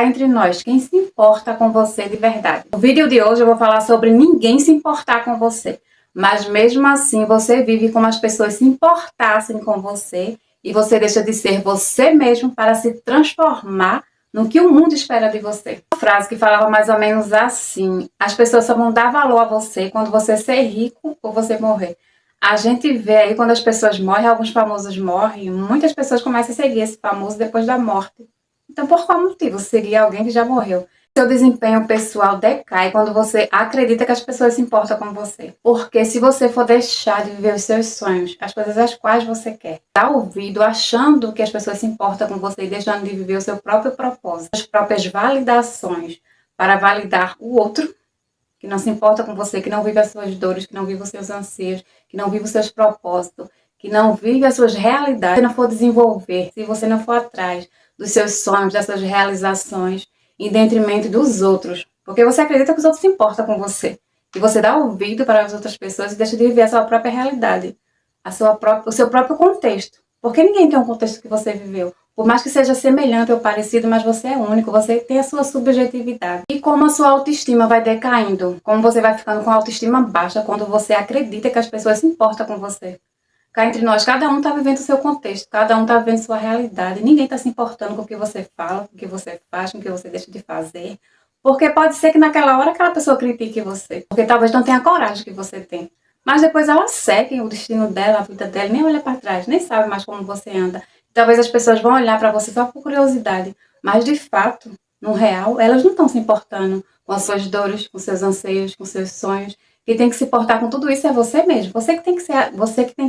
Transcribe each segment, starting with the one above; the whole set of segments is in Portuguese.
Entre nós, quem se importa com você de verdade? No vídeo de hoje eu vou falar sobre ninguém se importar com você. Mas mesmo assim você vive como as pessoas se importassem com você e você deixa de ser você mesmo para se transformar no que o mundo espera de você. Uma frase que falava mais ou menos assim: as pessoas só vão dar valor a você quando você ser rico ou você morrer. A gente vê aí quando as pessoas morrem, alguns famosos morrem, muitas pessoas começam a seguir esse famoso depois da morte. Então, por qual motivo seguir alguém que já morreu? Seu desempenho pessoal decai quando você acredita que as pessoas se importam com você. Porque se você for deixar de viver os seus sonhos, as coisas às quais você quer, dar ouvido achando que as pessoas se importam com você e deixando de viver o seu próprio propósito, as próprias validações para validar o outro, que não se importa com você, que não vive as suas dores, que não vive os seus anseios, que não vive os seus propósitos, que não vive as suas realidades. Se você não for desenvolver, se você não for atrás dos seus sonhos, das suas realizações, em detrimento dos outros, porque você acredita que os outros se importam com você, e você dá ouvido para as outras pessoas e deixa de viver a sua própria realidade, o seu próprio contexto, porque ninguém tem um contexto que você viveu. Por mais que seja semelhante ou parecido, mas você é único, você tem a sua subjetividade. E como a sua autoestima vai decaindo, como você vai ficando com a autoestima baixa quando você acredita que as pessoas se importam com você. Cá entre nós, cada um está vivendo o seu contexto, cada um está vivendo sua realidade. Ninguém está se importando com o que você fala, com o que você faz, com o que você deixa de fazer. Porque pode ser que naquela hora aquela pessoa critique você, porque talvez não tenha a coragem que você tem. Mas depois ela segue o destino dela, a vida dela, nem olha para trás, nem sabe mais como você anda. Talvez as pessoas vão olhar para você só por curiosidade, mas de fato, no real, elas não estão se importando com as suas dores, com seus anseios, com seus sonhos. Quem tem que se importar com tudo isso é você mesmo. Você que tem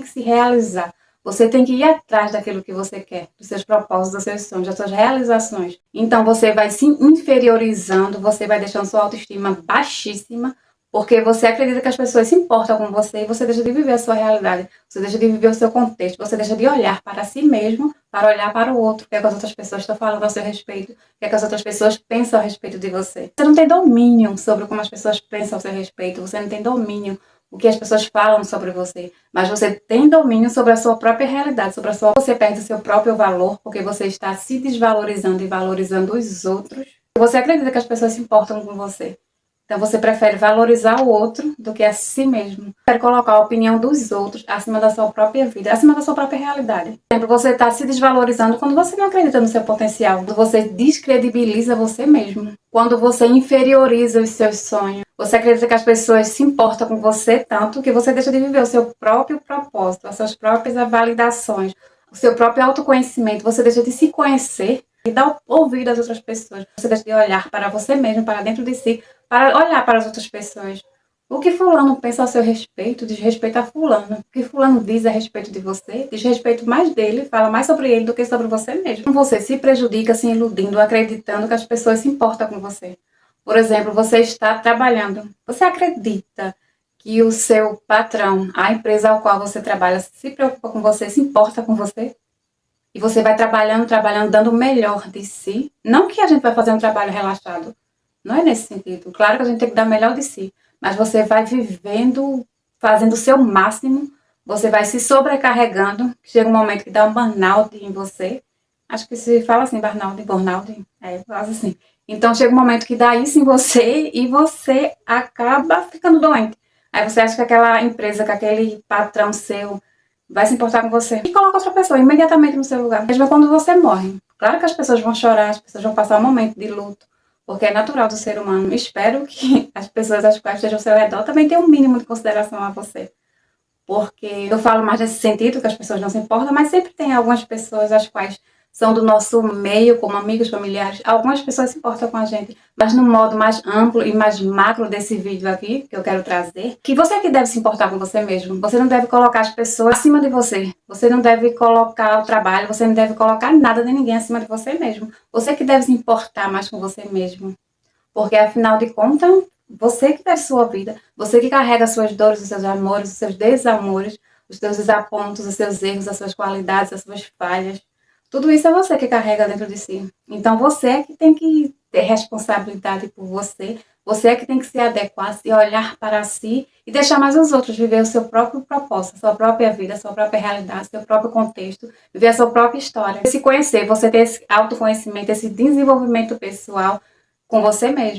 que se realizar. Você tem que ir atrás daquilo que você quer, dos seus propósitos, dos seus sonhos, das suas realizações. Então você vai se inferiorizando, você vai deixando sua autoestima baixíssima, porque você acredita que as pessoas se importam com você e você deixa de viver a sua realidade, você deixa de viver o seu contexto, você deixa de olhar para si mesmo, para olhar para o outro, o que é que as outras pessoas estão falando a seu respeito, o que é que as outras pessoas pensam a respeito de você. Você não tem domínio sobre como as pessoas pensam a seu respeito, você não tem domínio o que as pessoas falam sobre você, mas você tem domínio sobre a sua própria realidade, sobre a sua... Você perde o seu próprio valor porque você está se desvalorizando e valorizando os outros. Você acredita que as pessoas se importam com você. Então você prefere valorizar o outro do que a si mesmo. Prefere colocar a opinião dos outros acima da sua própria vida, acima da sua própria realidade. Por exemplo, você está se desvalorizando quando você não acredita no seu potencial, quando você descredibiliza você mesmo, quando você inferioriza os seus sonhos. Você acredita que as pessoas se importam com você tanto que você deixa de viver o seu próprio propósito, as suas próprias validações, o seu próprio autoconhecimento. Você deixa de se conhecer e dar ouvido às outras pessoas. Você deixa de olhar para você mesmo, para dentro de si, para olhar para as outras pessoas. O que fulano pensa a seu respeito diz respeito a fulano. O que fulano diz a respeito de você diz respeito mais dele, fala mais sobre ele do que sobre você mesmo. Você se prejudica se iludindo, acreditando que as pessoas se importam com você. Por exemplo, você está trabalhando. Você acredita que o seu patrão, a empresa ao qual você trabalha, se preocupa com você, se importa com você? E você vai trabalhando, dando o melhor de si. Não que a gente vai fazer um trabalho relaxado. Não é nesse sentido. Claro que a gente tem que dar o melhor de si. Mas você vai vivendo, fazendo o seu máximo. Você vai se sobrecarregando. Chega um momento que dá um burnout em você. Acho que se fala assim, burnout. Quase assim. Então chega um momento que dá isso em você e você acaba ficando doente. Aí você acha que aquela empresa, que aquele patrão seu vai se importar com você e coloca outra pessoa imediatamente no seu lugar. Mesmo quando você morre. Claro que as pessoas vão chorar, as pessoas vão passar um momento de luto, porque é natural do ser humano. Espero que as pessoas às quais estejam ao seu redor também tenham um mínimo de consideração a você. Porque eu falo mais nesse sentido, que as pessoas não se importam, mas sempre tem algumas pessoas as quais são do nosso meio, como amigos, familiares. Algumas pessoas se importam com a gente, mas no modo mais amplo e mais macro desse vídeo aqui, que eu quero trazer, que você é que deve se importar com você mesmo. Você não deve colocar as pessoas acima de você. Você não deve colocar o trabalho, você não deve colocar nada nem ninguém acima de você mesmo. Você que deve se importar mais com você mesmo. Porque, afinal de contas, você que deve sua vida. Você que carrega as suas dores, os seus amores, os seus desamores, os seus desapontos, os seus erros, as suas qualidades, as suas falhas. Tudo isso é você que carrega dentro de si. Então você é que tem que ter responsabilidade por você. Você é que tem que se adequar, se olhar para si e deixar mais os outros viver o seu próprio propósito, a sua própria vida, a sua própria realidade, o seu próprio contexto, viver a sua própria história. Se conhecer, você ter esse autoconhecimento, esse desenvolvimento pessoal com você mesmo.